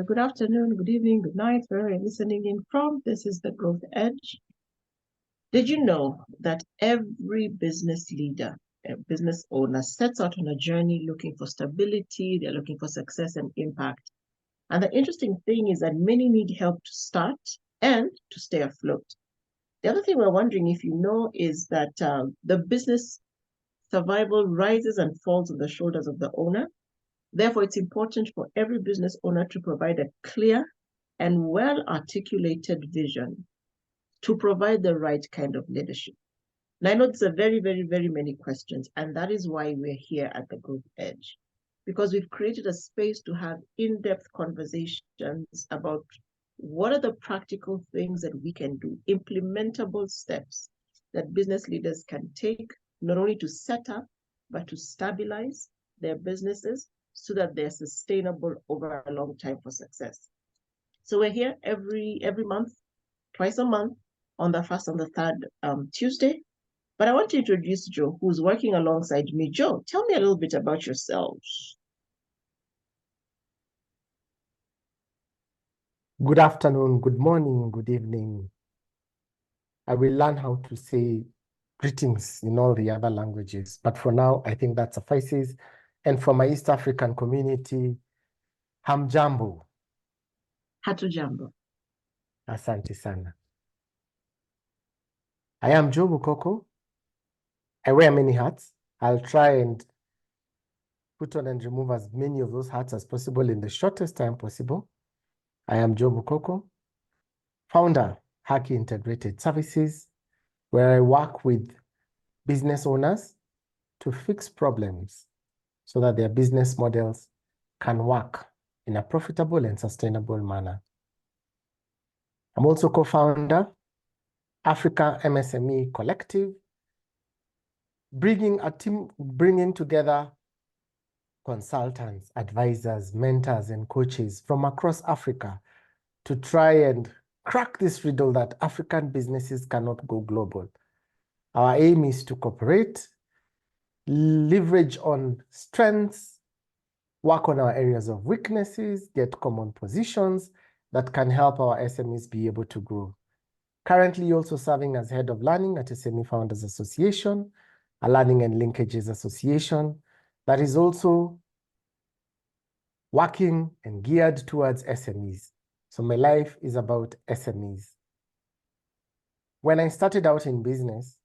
Good afternoon, good evening, good night, wherever you're listening in from. This is the Growth Edge. Did you know that every business leader, a business owner sets out on a journey looking for stability, they're looking for success and impact. And the interesting thing is that many need help to start and to stay afloat. The other thing we're wondering if you know is that the business survival rises and falls on the shoulders of the owner. Therefore, it's important for every business owner to provide a clear and well-articulated vision to provide the right kind of leadership. And I know there's a very, very, very many questions, and that is why we're here at the Growth Edge, because we've created a space to have in-depth conversations about what are the practical things that we can do, implementable steps that business leaders can take, not only to set up, but to stabilize their businesses so that they're sustainable over a long time for success. So we're here every month, twice a month, on the first and the third Tuesday. But I want to introduce Joe, who's working alongside me. Joe, tell me a little bit about yourselves. Good afternoon, good morning, good evening. I will learn how to say greetings in all the other languages, but for now, I think that suffices. And for my East African community, hamjambo. Hatujambo. Asante sana. I am Joe Bukoko. I wear many hats. I'll try and put on and remove as many of those hats as possible in the shortest time possible. I am Joe Bukoko, founder, Haki Integrated Services, where I work with business owners to fix problems so that their business models can work in a profitable and sustainable manner. I'm also co-founder, Africa MSME Collective, bringing together consultants, advisors, mentors, and coaches from across Africa to try and crack this riddle that African businesses cannot go global. Our aim is to cooperate, leverage on strengths, work on our areas of weaknesses, get common positions that can help our SMEs be able to grow. Currently also serving as head of learning at SME Founders Association, a learning and linkages association that is also working and geared towards SMEs. So my life is about SMEs. When I started out in business,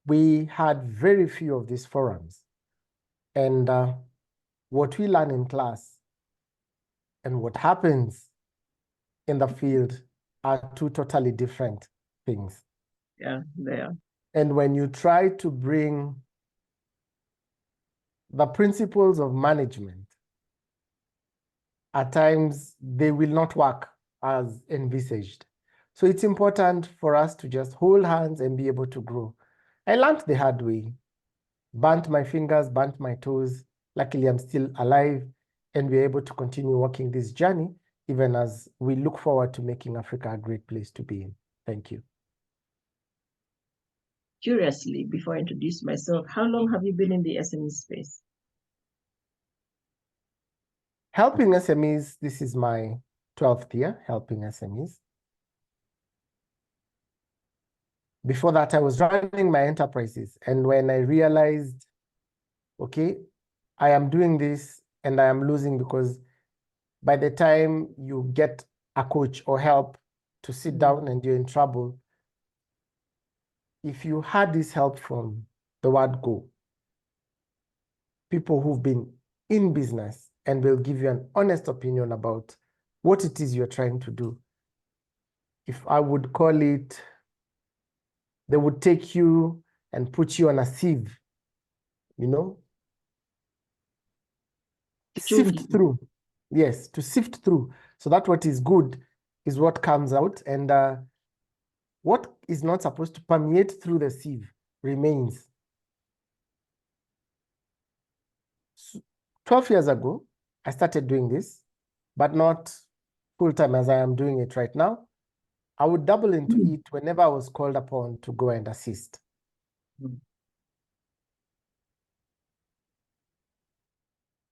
we had very few of these forums. And what we learn in class and what happens in the field are two totally different things. Yeah, they are. And when you try to bring the principles of management, at times they will not work as envisaged. So it's important for us to just hold hands and be able to grow. I learned the hard way, burnt my fingers, burnt my toes. Luckily, I'm still alive and we're able to continue walking this journey, even as we look forward to making Africa a great place to be in. Thank you. Curiously, before I introduce myself, how long have you been in the SME space? Helping SMEs, this is my 12th year helping SMEs. Before that, I was running my enterprises. And when I realized, okay, I am doing this and I am losing, because by the time you get a coach or help to sit down and you're in trouble, if you had this help from the word go, people who've been in business and will give you an honest opinion about what it is you're trying to do. If I would call it, they would take you and put you on a sieve, you know, sift through. Yes, to sift through. So that what is good is what comes out, and what is not supposed to permeate through the sieve remains. 12 years ago, I started doing this, but not full-time as I am doing it right now. I would double into it whenever I was called upon to go and assist.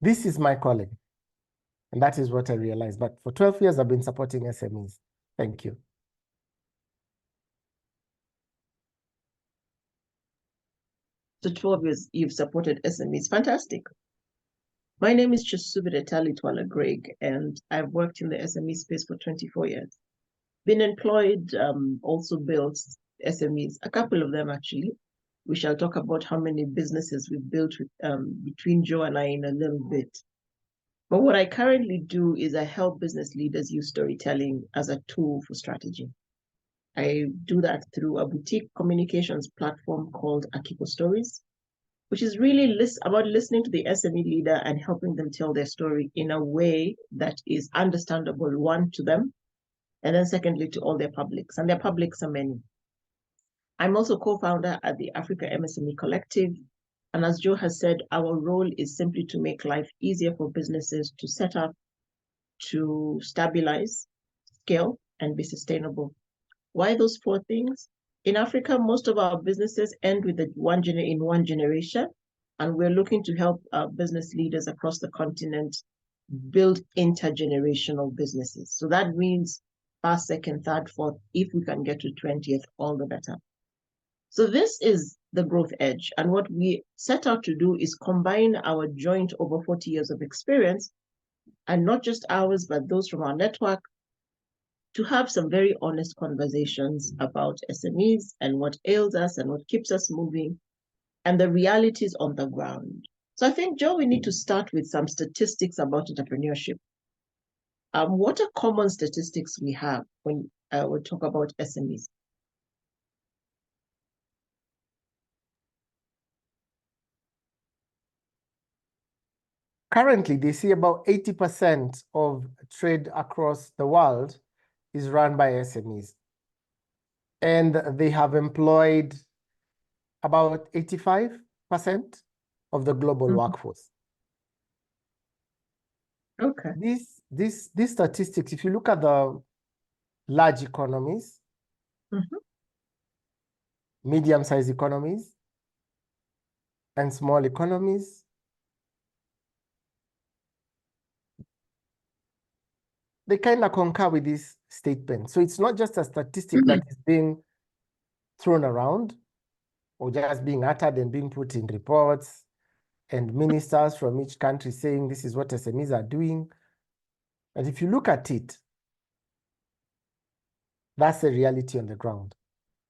This is my calling. And that is what I realized. But for 12 years, I've been supporting SMEs. Thank you. So 12 years you've supported SMEs. Fantastic. My name is Chusubire Talitwala Greg, and I've worked in the SME space for 24 years. Been employed, also built SMEs, a couple of them actually. We shall talk about how many businesses we've built with, between Joe and I in a little bit. But what I currently do is I help business leaders use storytelling as a tool for strategy. I do that through a boutique communications platform called Akiko Stories, which is really about listening to the SME leader and helping them tell their story in a way that is understandable, one, to them, and then secondly, to all their publics. And their publics are many. I'm also co-founder at the Africa MSME Collective. And as Joe has said, our role is simply to make life easier for businesses to set up, to stabilize, scale, and be sustainable. Why those four things? In Africa, most of our businesses end with one generation, and we're looking to help business leaders across the continent build intergenerational businesses. So that means first, second, third, fourth. If we can get to 20th, all the better. So this is the Growth Edge. And what we set out to do is combine our joint over 40 years of experience, and not just ours, but those from our network, to have some very honest conversations about SMEs and what ails us and what keeps us moving and the realities on the ground. So I think, Joe, we need to start with some statistics about entrepreneurship. What are common statistics we have when we talk about SMEs? Currently, they see about 80% of trade across the world is run by SMEs. And they have employed about 85% of the global workforce. Okay. These statistics, if you look at the large economies, medium-sized economies, and small economies, they kind of concur with this statement. So it's not just a statistic that is being thrown around or just being uttered and being put in reports and ministers from each country saying this is what SMEs are doing. And if you look at it, that's the reality on the ground.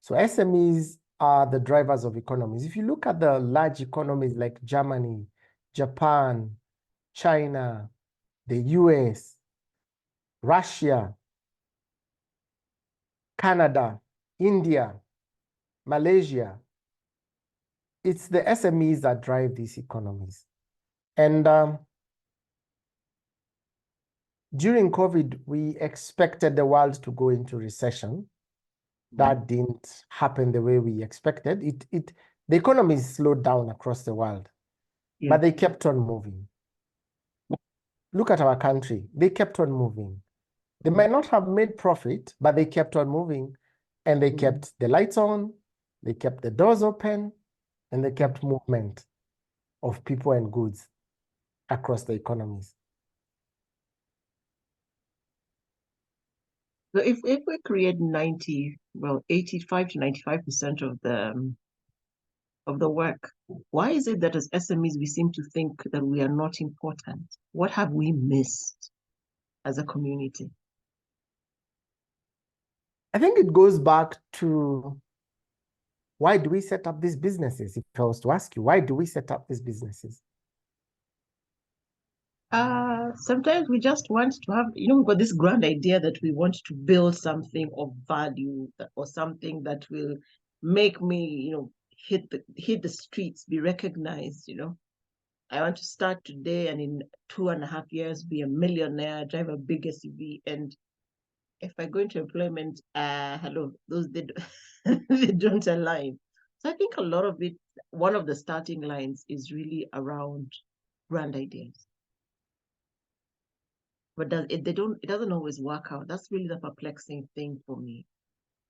So SMEs are the drivers of economies. If you look at the large economies like Germany, Japan, China, the US, Russia, Canada, India, Malaysia, it's the SMEs that drive these economies. And during COVID, we expected the world to go into recession. That didn't happen the way we expected. The economy slowed down across the world, but they kept on moving. Look at our country. They kept on moving. They might not have made profit, but they kept on moving, and they kept the lights on, they kept the doors open, and they kept movement of people and goods across the economies. So if we create 85 to 95% of the work, why is it that as SMEs we seem to think that we are not important? What have we missed as a community? I think it goes back to why do we set up these businesses? If I was to ask you, why do we set up these businesses? Sometimes we just want to have, we've got this grand idea that we want to build something of value or something that will make me, hit the streets, be recognized, I want to start today and in 2.5 years be a millionaire, drive a big SUV. And if I go into employment, hello, they don't align. So I think a lot of it, one of the starting lines is really around grand ideas. But it doesn't always work out. That's really the perplexing thing for me,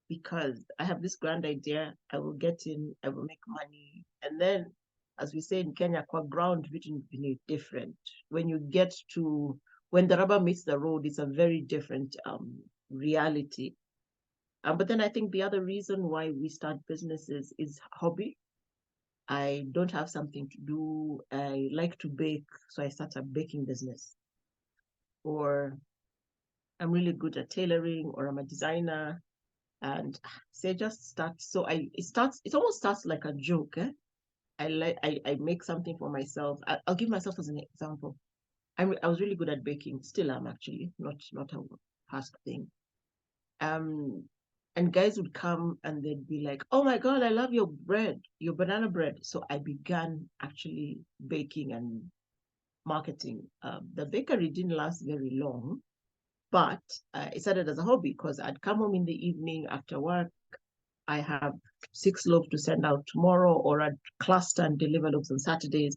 because I have this grand idea, I will get in, I will make money, and then, as we say in Kenya, kwa ground written different. When you get to when the rubber meets the road, it's a very different reality. But then I think the other reason why we start businesses is hobby. I don't have something to do. I like to bake, so I start a baking business. Or I'm really good at tailoring, or I'm a designer, and say just start. So it almost starts like a joke. Eh? I make something for myself. I'll give myself as an example. I was really good at baking. Still am, actually, not a past thing. And guys would come and they'd be like, "Oh my God, I love your bread, your banana bread." So I began actually baking and marketing. The bakery didn't last very long, but it started as a hobby because I'd come home in the evening after work. I have 6 loaves to send out tomorrow, or I'd cluster and deliver loaves on Saturdays.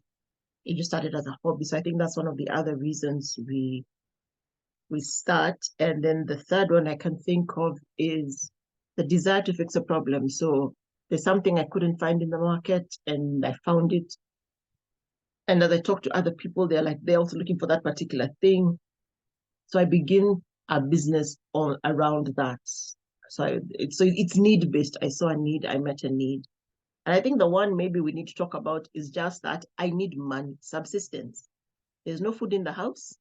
It just started as a hobby. So I think that's one of the other reasons we start. And then the third one I can think of is the desire to fix a problem. So there's something I couldn't find in the market and I found it. And as I talk to other people, they're also looking for that particular thing. So I begin a business around that. So it's need based. I saw a need, I met a need. And I think the one maybe we need to talk about is just that I need money, subsistence. There's no food in the house.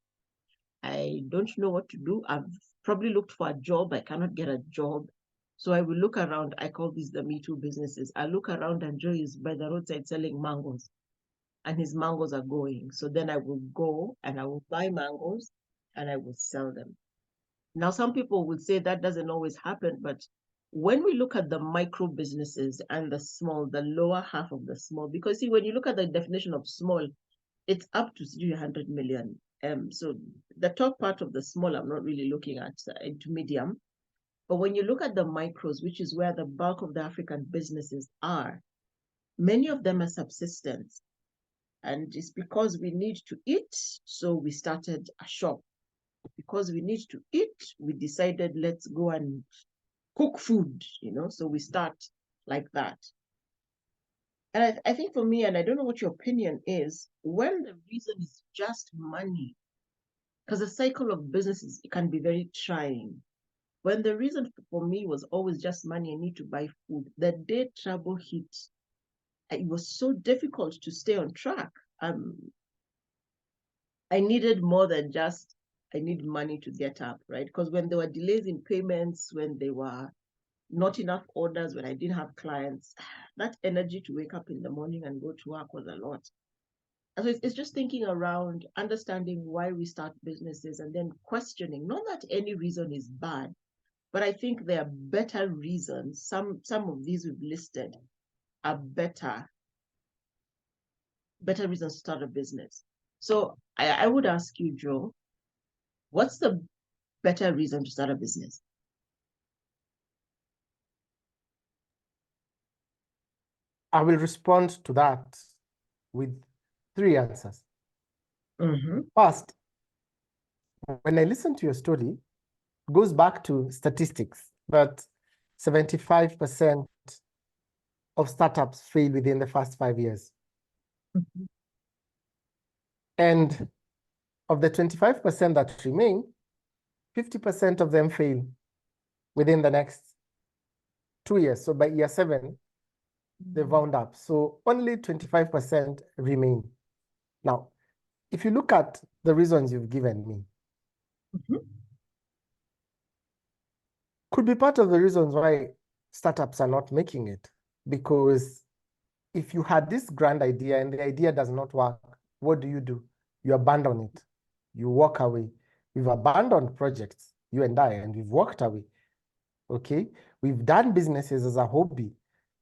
I don't know what to do. I've probably looked for a job. I cannot get a job. So I will look around. I call these the Me Too businesses. I look around and Joe is by the roadside selling mangoes and his mangoes are going. So then I will go and I will buy mangoes and I will sell them. Now, some people would say that doesn't always happen, but when we look at the micro businesses and the small, the lower half of the small, because see, when you look at the definition of small, it's up to 300 million. So the top part of the small, I'm not really looking at into medium. But when you look at the micros, which is where the bulk of the African businesses are, many of them are subsistence. And it's because we need to eat, so we started a shop. Because we need to eat, we decided let's go and cook food, so we start like that. And I think for me, and I don't know what your opinion is, when the reason is just money, because the cycle of businesses can be very trying. When the reason for me was always just money, I need to buy food, the day trouble hit, it was so difficult to stay on track. I needed more than just, I need money to get up, right? Because when there were delays in payments, when there were not enough orders, when I didn't have clients, that energy to wake up in the morning and go to work was a lot. So it's just thinking around, understanding why we start businesses and then questioning, not that any reason is bad, but I think there are better reasons. Some of these we've listed are better reasons to start a business. So I would ask you, Joe, what's the better reason to start a business? I will respond to that with 3 answers. First, when I listen to your story, it goes back to statistics that 75% of startups fail within the first 5 years. And of the 25% that remain, 50% of them fail within the next 2 years. So by year 7, they wound up. So only 25% remain. Now, if you look at the reasons you've given me, could be part of the reasons why startups are not making it. Because if you had this grand idea and the idea does not work, what do? You abandon it. You walk away. We've abandoned projects, you and I, and we've walked away. Okay? We've done businesses as a hobby.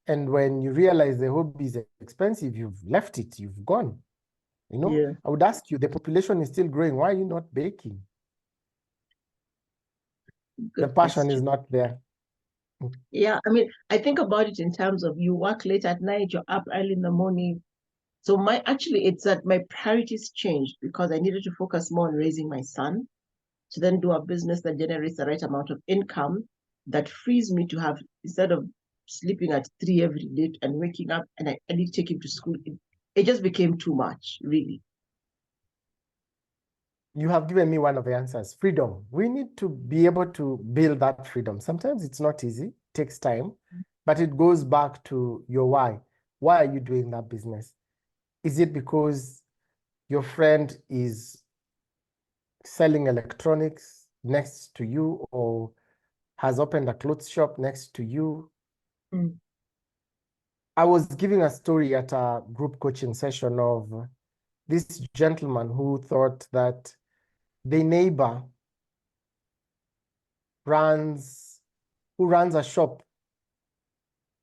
And when you realize the hobby is expensive, you've left it, you've gone. Yeah. I would ask you, the population is still growing. Why are you not baking? Good The passion question. is not there. Yeah, I mean, I think about it in terms of you work late at night, you're up early in the morning. So it's that my priorities changed because I needed to focus more on raising my son to then do a business that generates the right amount of income that frees me to have, instead of sleeping at 3 every day and waking up and I need to take him to school. It just became too much, really. You have given me one of the answers, freedom. We need to be able to build that freedom. Sometimes it's not easy, it takes time, but it goes back to your why. Why are you doing that business? Is it because your friend is selling electronics next to you or has opened a clothes shop next to you? Mm. I was giving a story at a group coaching session of this gentleman who thought that the neighbor who runs a shop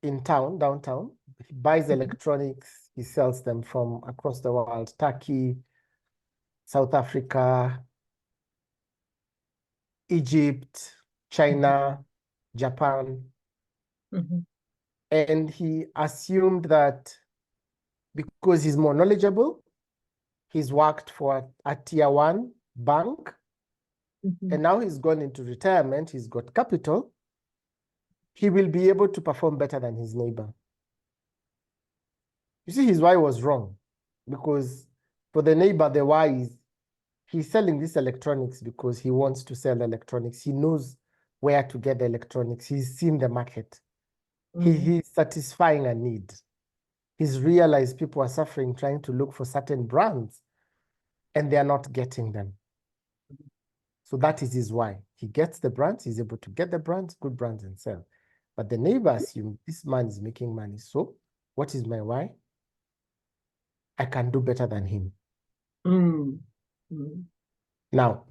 in town, downtown. He buys electronics, he sells them from across the world, Turkey, South Africa, Egypt, China, Japan. Mm-hmm. And he assumed that because he's more knowledgeable, he's worked for a tier 1 bank, Mm-hmm. and now he's gone into retirement, he's got capital, he will be able to perform better than his neighbor. You see, his why was wrong, because for the neighbor, the why is he's selling this electronics because he wants to sell electronics. He knows where to get the electronics. He's seen the market. He's satisfying a need. He's realized people are suffering trying to look for certain brands and they're not getting them. So that is his why. He gets the brands, he's able to get the brands, good brands, and sell. But the neighbor assumes this man is making money. So what is my why? I can do better than him. Now,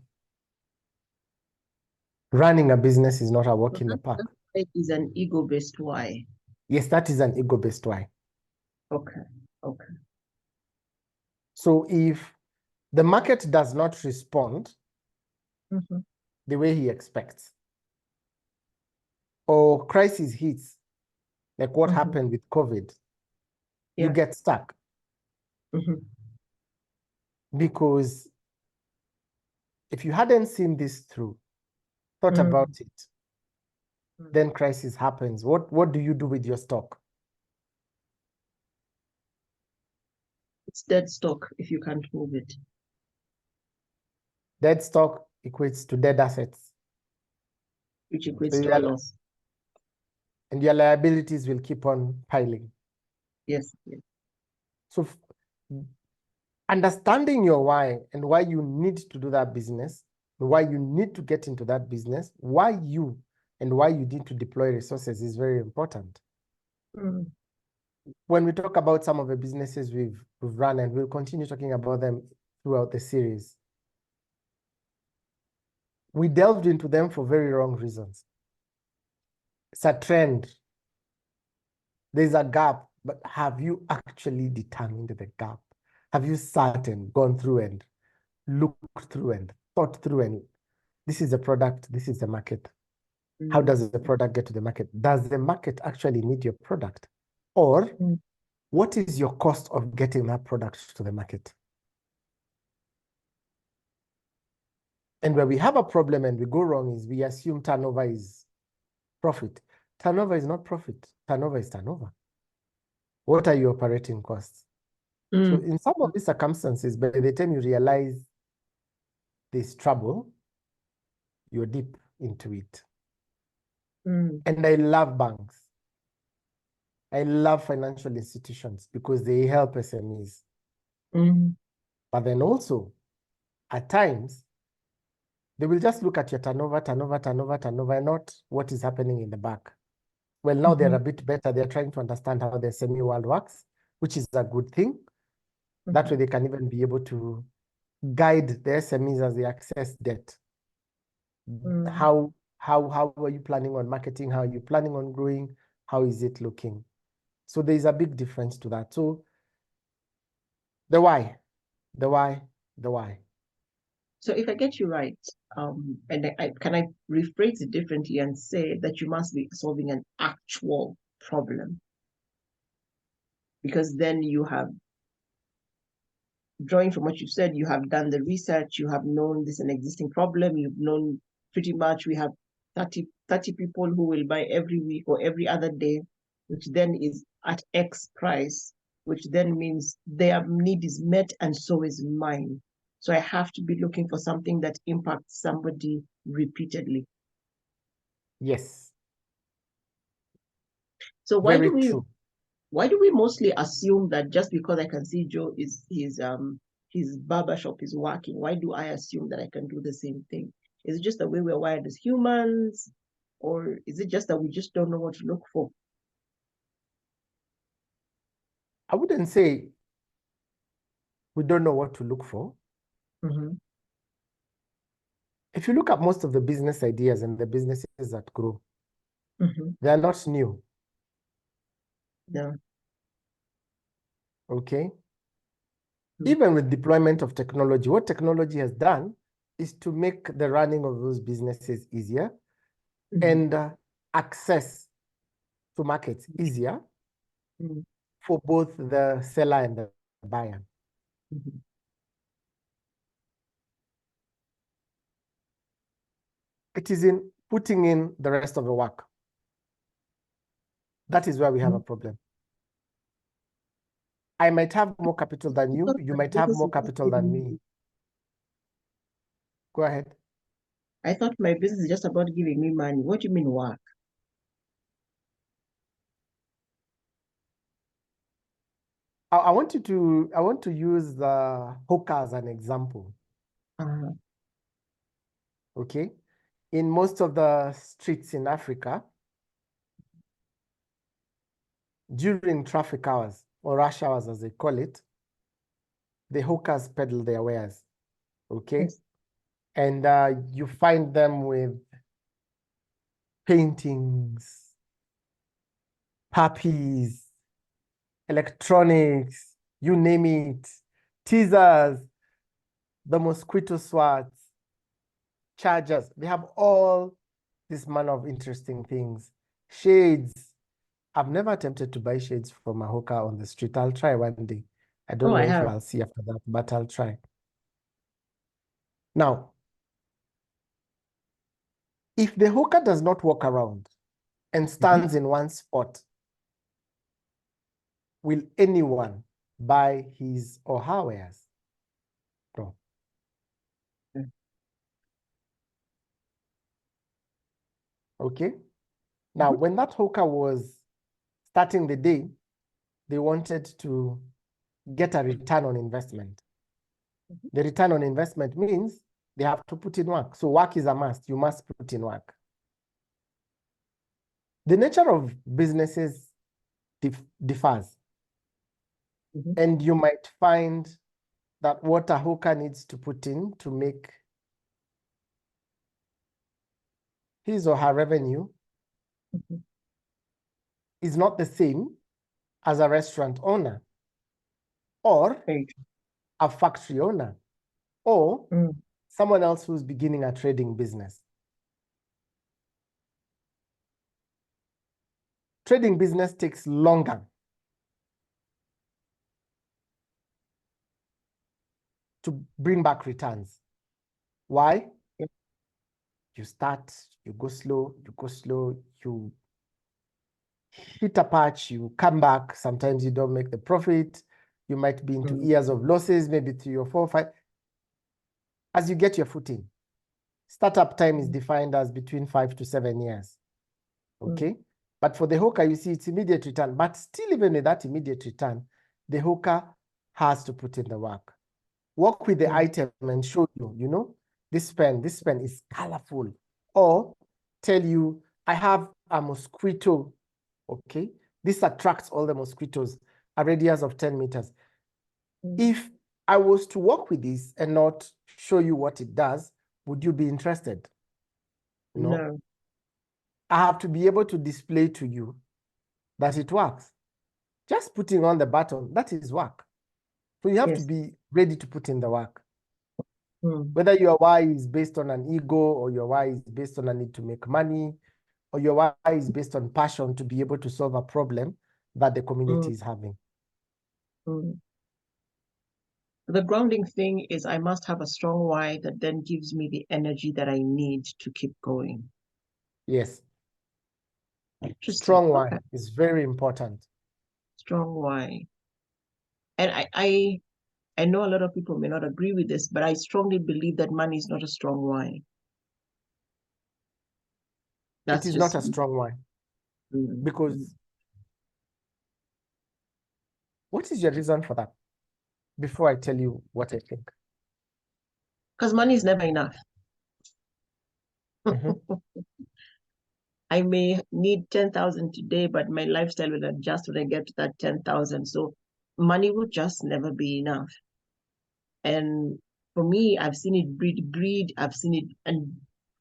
running a business is not a walk in the park. It is an ego-based why. Yes, that is an ego-based why. Okay. Okay. So if the market does not respond the way he expects, or crisis hits, like what happened with COVID, you get stuck. Because if you hadn't seen this through, thought about it, then crisis happens. What do you do with your stock? It's dead stock if you can't move it. Dead stock equates to dead assets. Which equates to a loss. And your liabilities will keep on piling. Yes. Yes. So understanding your why and why you need to do that business, why you need to get into that business, why you need to deploy resources is very important. When we talk about some of the businesses we've run, and we'll continue talking about them throughout the series, we delved into them for very wrong reasons. It's a trend. There's a gap, but have you actually determined the gap? Have you sat and gone through and looked through and thought through, and this is the product, this is the market. How does the product get to the market? Does the market actually need your product? Or what is your cost of getting that product to the market? And where we have a problem and we go wrong is we assume turnover is profit. Turnover is not profit. Turnover is turnover. What are your operating costs? So in some of these circumstances, by the time you realize there's trouble, you're deep into it. And I love banks. I love financial institutions because they help SMEs. But then also, at times, they will just look at your turnover, and not what is happening in the back. Well, now they're a bit better. They're trying to understand how the SME world works, which is a good thing. That way they can even be able to guide the SMEs as they access debt. How are you planning on marketing? How are you planning on growing? How is it looking? So there's a big difference to that. So the why. So if I get you right, and can I rephrase it differently and say that you must be solving an actual problem? Because then you have, drawing from what you've said, you have done the research, you have known this is an existing problem, you've known pretty much we have 30 people who will buy every week or every other day, which then is at X price, which then means their need is met and so is mine. So I have to be looking for something that impacts somebody repeatedly. Yes. So Very true. why do we mostly assume that just because I can see Joe is his barbershop is working, why do I assume that I can do the same thing? Is it just the way we're wired as humans? Or is it just that we just don't know what to look for? I wouldn't say we don't know what to look for. Mm-hmm. If you look at most of the business ideas and the businesses that grow, Mm-hmm. they are not new. Yeah. Okay. Mm-hmm. Even with deployment of technology, what technology has done is to make the running of those businesses easier and access to markets easier Mm-hmm. for both the seller and the buyer. Mm-hmm. It is in putting in the rest of the work. That is where we have a problem. I might have more capital than you. You might have more capital than me. Go ahead. I thought my business is just about giving me money. What do you mean work? I want to use the hooker as an example. Uh-huh. Okay. In most of the streets in Africa, during traffic hours or rush hours, as they call it, the hawkers peddle their wares. Okay. Yes. And you find them with paintings, puppies, electronics, you name it, teasers, the mosquito swats, chargers. They have all this manner of interesting things. Shades. I've never attempted to buy shades from a hawker on the street. I'll try one day. I don't Oh, know I if have. I'll see after that, but I'll try. Now, if the hawker does not walk around and stands in one spot, will anyone buy his or her wares? No. Mm. Okay. Now, when that hawker was starting the day, they wanted to get a return on investment. The return on investment means they have to put in work. So work is a must. You must put in work. The nature of businesses differs. And you might find that what a hawker needs to put in to make his or her revenue is not the same as a restaurant owner or a factory owner or someone else who's beginning a trading business. Trading business takes longer to bring back returns. Why? You start, you go slow, you hit a patch, you come back. Sometimes you don't make the profit. You might be into years of losses, maybe 3 or 4 or 5. As you get your footing, startup time is defined as between 5 to 7 years. Okay. But for the hawker, you see it's immediate return. But still, even with that immediate return, the hawker has to put in the work. Work with the item and show you, you know, this pen is colorful. Or tell you, I have a mosquito. Okay. This attracts all the mosquitoes, a radius of 10 meters. If I was to work with this and not show you what it does, would you be interested? No. I have to be able to display to you that it works. Just putting on the button, that is work. So you have to be ready to put in the work. Whether your why is based on an ego or your why is based on a need to make money or your why is based on passion to be able to solve a problem that the community is having. The grounding thing is I must have a strong why that then gives me the energy that I need to keep going. Yes. Interesting. Strong why is very important. Strong why. And I I know a lot of people may not agree with this, but I strongly believe that money is not a strong why. It is not a strong why. Because what is your reason for that? Before I tell you what I think. Because money is never enough. I may need 10,000 today, but my lifestyle will adjust when I get to that 10,000. So money will just never be enough. And for me, I've seen it breed greed. I've seen it, and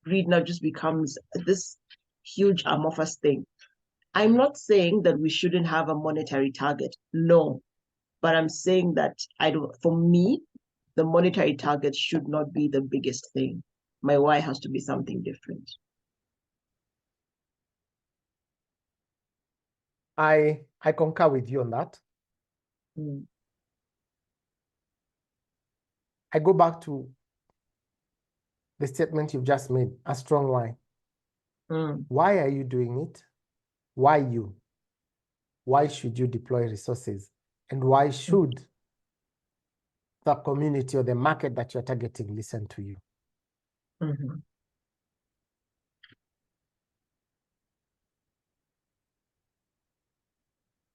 greed now just becomes this huge amorphous thing. I'm not saying that we shouldn't have a monetary target. No, but I'm saying that for me, the monetary target should not be the biggest thing. My why has to be something different. I concur with you on that. I go back to the statement you've just made, a strong why. Why are you doing it? Why you? Why should you deploy resources? And why should the community or the market that you're targeting listen to you?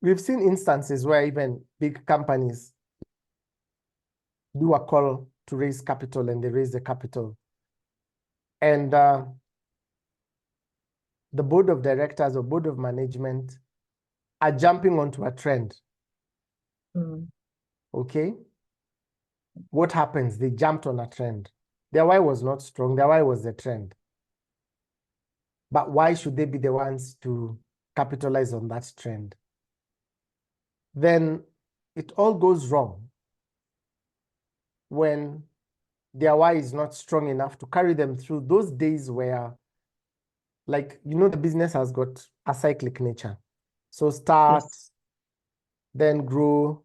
We've seen instances where even big companies do a call to raise capital and they raise the capital. And the board of directors or board of management are jumping onto a trend. Okay? What happens? They jumped on a trend. Their why was not strong. Their why was the trend. But why should they be the ones to capitalize on that trend? Then it all goes wrong when their why is not strong enough to carry them through those days where, like, the business has got a cyclic nature. So start, then grow,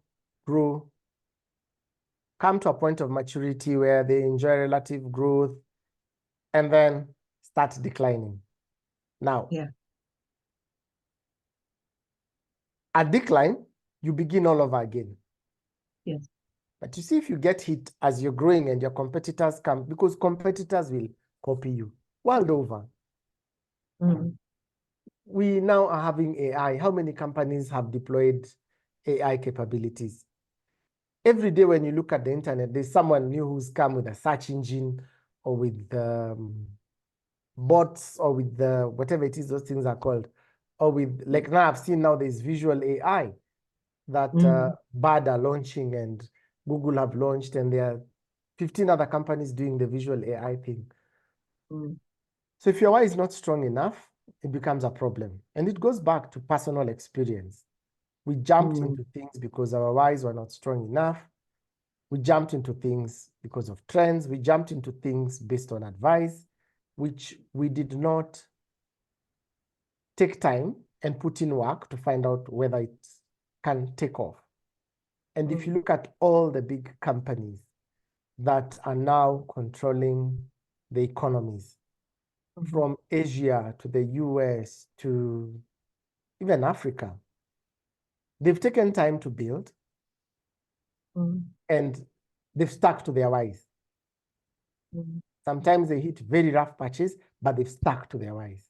come to a point of maturity where they enjoy relative growth, and then start declining. Now, at decline, you begin all over again. But you see, if you get hit as you're growing and your competitors come, because competitors will copy you world over. We now are having AI. How many companies have deployed AI capabilities? Every day when you look at the internet, there's someone new who's come with a search engine or with bots or with whatever it is those things are called. Or with, like now I've seen now there's visual AI that Bard are launching and Google have launched, and there are 15 other companies doing the visual AI thing. So if your why is not strong enough, it becomes a problem. And it goes back to personal experience. We jumped into things because our whys were not strong enough. We jumped into things because of trends. We jumped into things based on advice, which we did not take time and put in work to find out whether it can take off. And if you look at all the big companies that are now controlling the economies, from Asia to the US to even Africa, they've taken time to build and they've stuck to their whys. Sometimes they hit very rough patches, but they've stuck to their whys.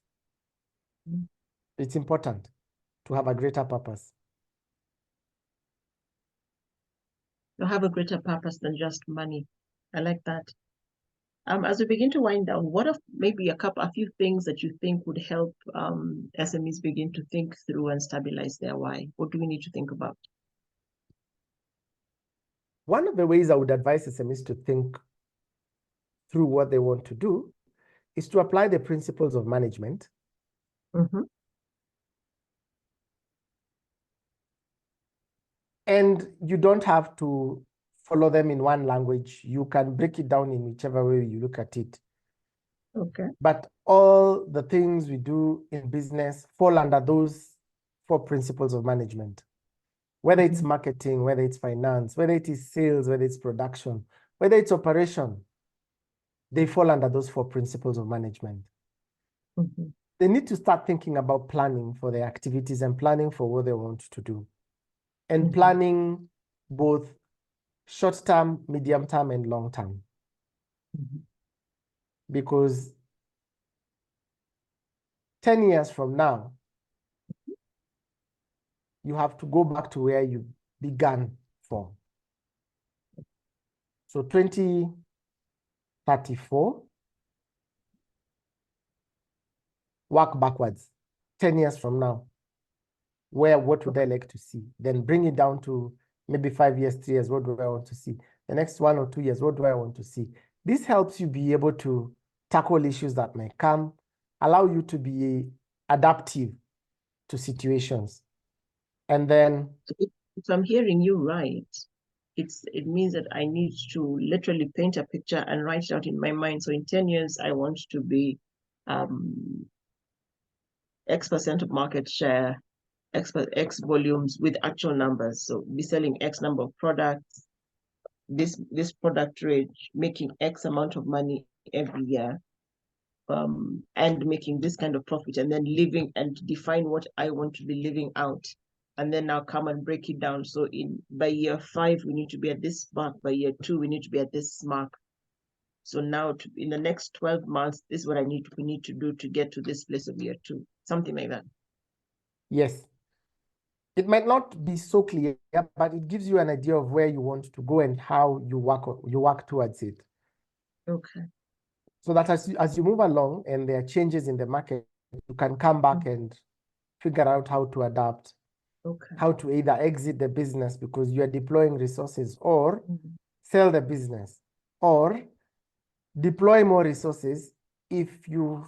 It's important to have a greater purpose. To have a greater purpose than just money. I like that. As we begin to wind down, what are maybe a few things that you think would help SMEs begin to think through and stabilize their why? What do we need to think about? One of the ways I would advise SMEs to think through what they want to do is to apply the principles of management. And you don't have to follow them in one language. You can break it down in whichever way you look at it. But all the things we do in business fall under those 4 principles of management. Whether it's marketing, whether it's finance, whether it is sales, whether it's production, whether it's operation, they fall under those 4 principles of management. They need to start thinking about planning for their activities and planning for what they want to do. And planning both short term, medium term, and long term. Because 10 years from now, you have to go back to where you began from. So 2034, work backwards, 10 years from now. What would I like to see? Then bring it down to maybe 5 years, 3 years, what do I want to see? The next 1 or 2 years, what do I want to see? This helps you be able to tackle issues that may come, allow you to be adaptive to situations. And then, if I'm hearing you right, it means that I need to literally paint a picture and write it out in my mind. So in 10 years, I want to be X% of market share, X volumes with actual numbers. So be selling X number of products, this product range, making X amount of money every year, and making this kind of profit, and then living and define what I want to be living out. And then now come and break it down. So by year 5, we need to be at this mark. By year 2, we need to be at this mark. So now in the next 12 months, this is what we need to do to get to this place of year 2. Something like that. yes. It might not be so clear, but it gives you an idea of where you want to go and how you work towards it. Okay. So that as you move along and there are changes in the market, you can come back and figure out how to adapt, how to either exit the business because you are deploying resources, or sell the business, or deploy more resources if you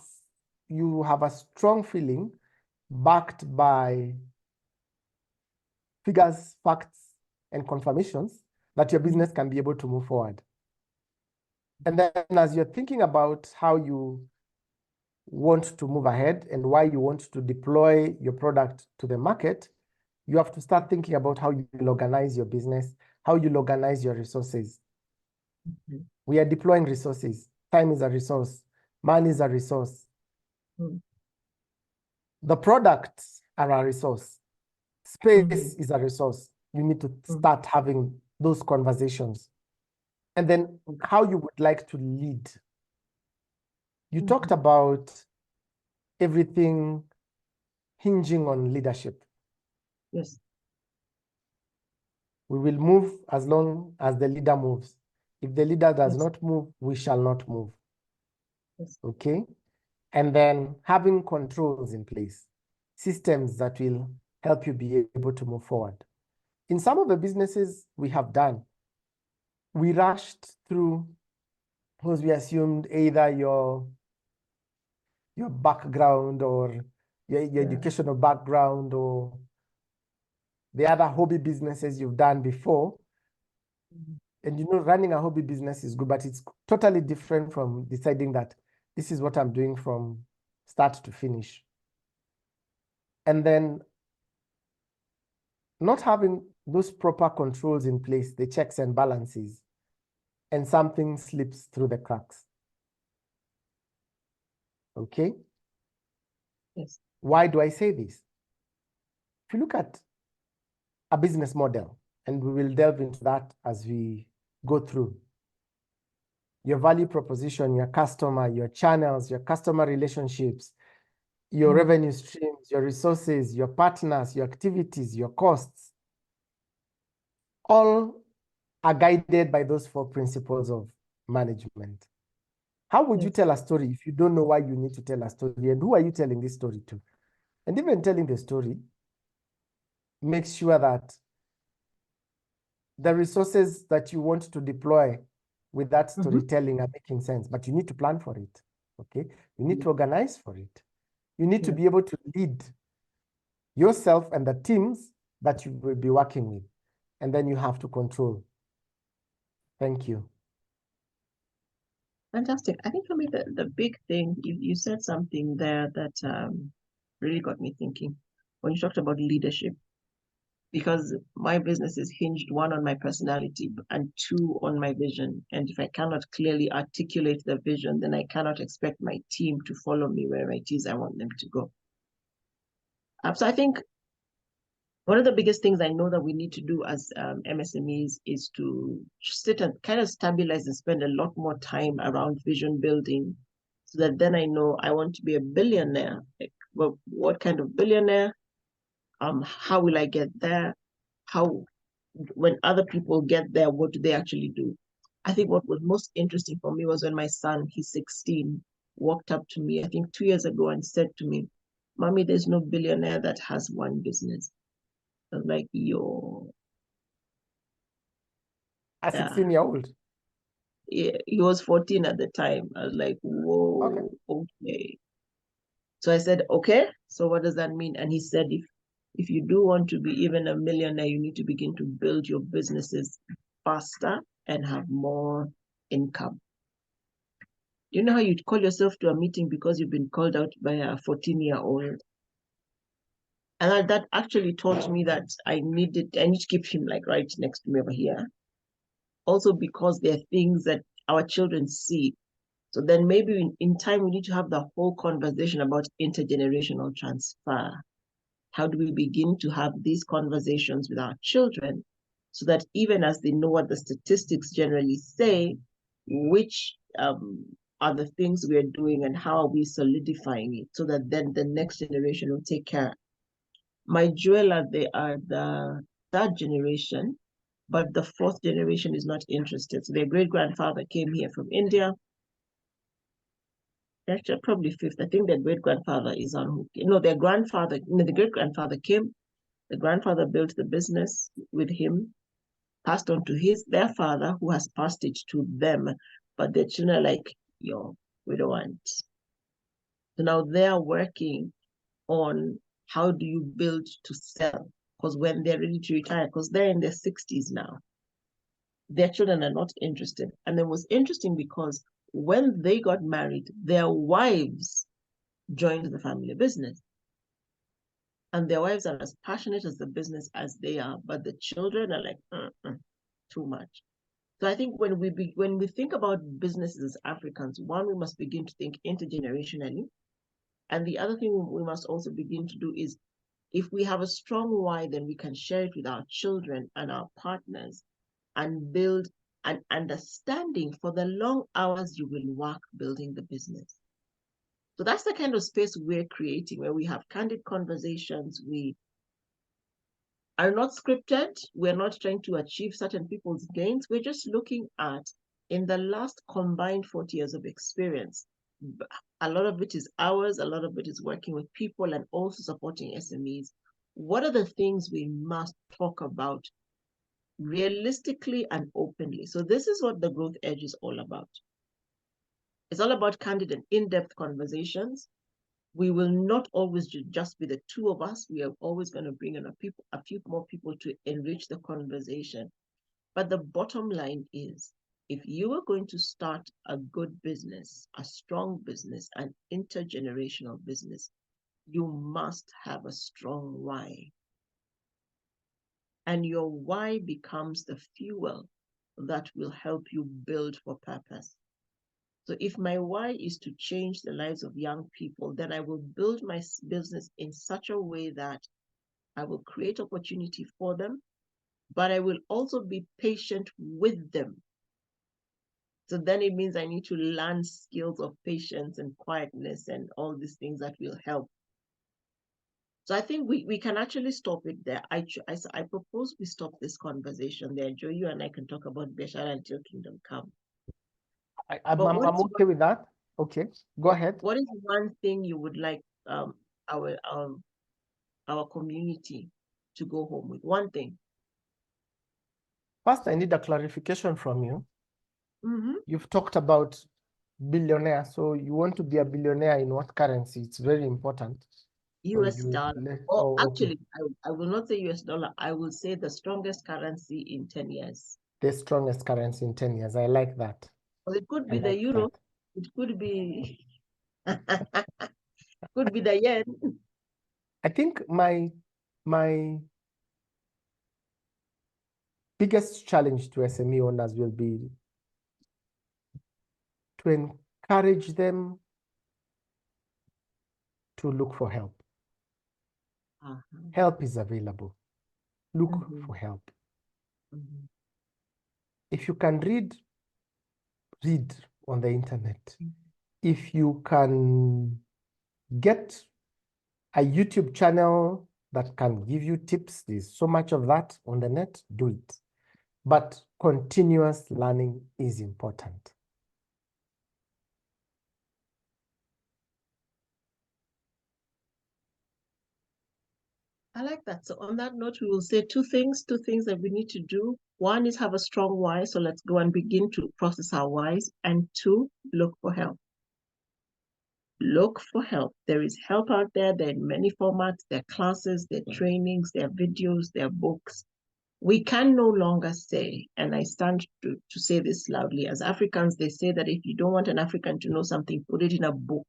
have a strong feeling backed by figures, facts, and confirmations that your business can be able to move forward. And then as you're thinking about how you want to move ahead and why you want to deploy your product to the market, you have to start thinking about how you will organize your business, how you'll organize your resources. We are deploying resources. Time is a resource. Money is a resource. The products are a resource. Space is a resource. You need to start having those conversations. And then how you would like to lead. You talked about everything hinging on leadership. Yes. We will move as long as the leader moves. If the leader does not move, we shall not move. Yes. Okay? And then having controls in place, systems that will help you be able to move forward. In some of the businesses we have done, we rushed through because we assumed either your background or your educational background or the other hobby businesses you've done before. And running a hobby business is good, but it's totally different from deciding that this is what I'm doing from start to finish. And then not having those proper controls in place, the checks and balances, and something slips through the cracks. Okay? Yes. Why do I say this? If you look at a business model, and we will delve into that as we go through, your value proposition, your customer, your channels, your customer relationships, your revenue streams, your resources, your partners, your activities, your costs, all are guided by those 4 principles of management. How would you tell a story if you don't know why you need to tell a story? And who are you telling this story to? And even telling the story, make sure that the resources that you want to deploy with that storytelling are making sense, but you need to plan for it, okay? You need to organize for it. You need to be able to lead yourself and the teams that you will be working with, and then you have to control. Thank you. Fantastic. I think for me, the big thing, you said something there that really got me thinking when you talked about leadership, because my business is hinged, 1, on my personality, and 2, on my vision. And if I cannot clearly articulate the vision, then I cannot expect my team to follow me where it is I want them to go. So I think One of the biggest things I know that we need to do as MSMEs is to sit and kind of stabilize and spend a lot more time around vision building, so that then I know I want to be a billionaire. Like, well, what kind of billionaire? How will I get there? How, when other people get there, what do they actually do? I think what was most interesting for me was when my son, he's 16, walked up to me, I think 2 years ago, and said to me, "Mommy, there's no billionaire that has one business." I was like, yo, A yeah. 16-year-old. He was 14 at the time. I was like, whoa, okay. So I said, okay, so what does that mean? And he said, if you do want to be even a millionaire, you need to begin to build your businesses faster and have more income. You know how you'd call yourself to a meeting because you've been called out by a 14-year-old? And that actually taught me that I need to keep him like right next to me over here. Also because there are things that our children see. So then maybe in time, we need to have the whole conversation about intergenerational transfer. How do we begin to have these conversations with our children so that even as they know what the statistics generally say, which are the things we are doing and how are we solidifying it so that then the next generation will take care. My Joella, they are the third generation, but the fourth generation is not interested. So their great-grandfather came here from India. Actually, probably fifth. I think their great-grandfather is on, their grandfather, the great-grandfather came. The grandfather built the business with him, passed on to their father, who has passed it to them. But their children are like, yo, we don't want. So now they're working on how do you build to sell? Because when they're ready to retire, because they're in their 60s now, their children are not interested. And it was interesting because when they got married, their wives joined the family business. And their wives are as passionate as the business as they are, but the children are like, too much. So I think when we think about businesses as Africans, one, we must begin to think intergenerationally. And the other thing we must also begin to do is, if we have a strong why, then we can share it with our children and our partners and build an understanding for the long hours you will work building the business. So that's the kind of space we're creating, where we have candid conversations. We are not scripted. We're not trying to achieve certain people's gains. We're just looking at, in the last combined 40 years of experience, a lot of it is ours, a lot of it is working with people and also supporting SMEs. What are the things we must talk about realistically and openly? So this is what the Growth Edge is all about. It's all about candid and in-depth conversations. We will not always just be the two of us. We are always going to bring in a few more people to enrich the conversation. But the bottom line is, if you are going to start a good business, a strong business, an intergenerational business, you must have a strong why. And your why becomes the fuel that will help you build for purpose. So if my why is to change the lives of young people, then I will build my business in such a way that I will create opportunity for them, but I will also be patient with them. So then it means I need to learn skills of patience and quietness and all these things that will help. So I think we can actually stop it there. I propose we stop this conversation there. Joe, you and I can talk about Biashara until kingdom come. I'm okay with that. Okay, go ahead. What is one thing you would like our community to go home with? One thing. First, I need a clarification from you. Mm-hmm. You've talked about billionaire. So you want to be a billionaire in what currency? It's very important. US dollar. Actually, okay. I will not say US dollar. I will say the strongest currency in 10 years. The strongest currency in 10 years. I like that. Well, it could be the euro. That. It could be could be the yen. I think my biggest challenge to SME owners will be to encourage them to look for help. Help is available. look for help. If you can read on the internet. If you can get a YouTube channel that can give you tips, there's so much of that on the net, do it. But continuous learning is important. I like that. So on that note, we will say two things that we need to do. One is have a strong why. So let's go and begin to process our whys. And two, look for help. Look for help. There is help out there. There are many formats. There are classes, there are trainings, there are videos, there are books. We can no longer say, and I stand to say this loudly, as Africans, they say that if you don't want an African to know something, put it in a book.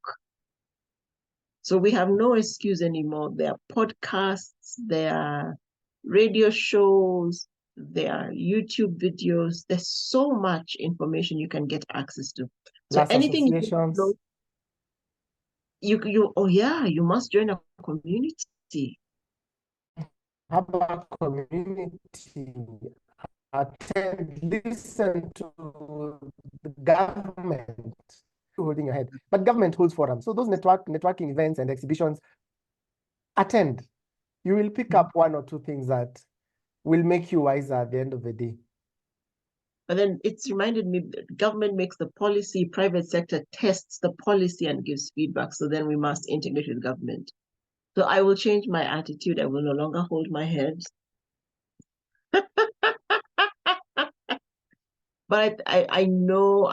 So we have no excuse anymore. There are podcasts, there are radio shows, there are YouTube videos. There's so much information you can get access to. So Plus anything associations. you must join a community. Have a community. Attend, listen to the government holding your head. But government holds forums. So those networking events and exhibitions, attend. You will pick up one or two things that will make you wiser at the end of the day. But then it's reminded me that government makes the policy, private sector tests the policy and gives feedback. So then we must integrate with government. So I will change my attitude. I will no longer hold my head. But I know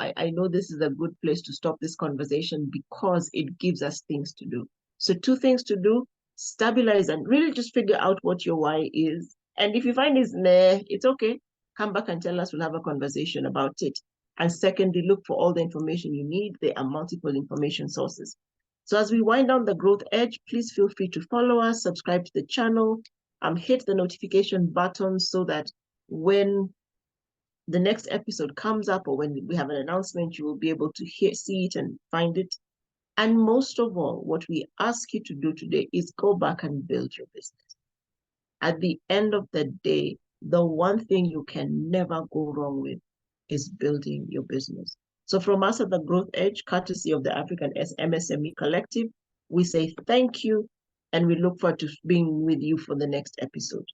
this is a good place to stop this conversation because it gives us things to do. So two things to do: stabilize and really just figure out what your why is. And if you find it's nah, it's okay. Come back and tell us. We'll have a conversation about it. And secondly, look for all the information you need. There are multiple information sources. So as we wind down the growth edge, please feel free to follow us, subscribe to the channel, hit the notification button so that when the next episode comes up or when we have an announcement, you will be able to see it and find it. And most of all, what we ask you to do today is go back and build your business. At the end of the day, the one thing you can never go wrong with is building your business. So from us at the Growth Edge, courtesy of the African MSME Collective, we say thank you and we look forward to being with you for the next episode.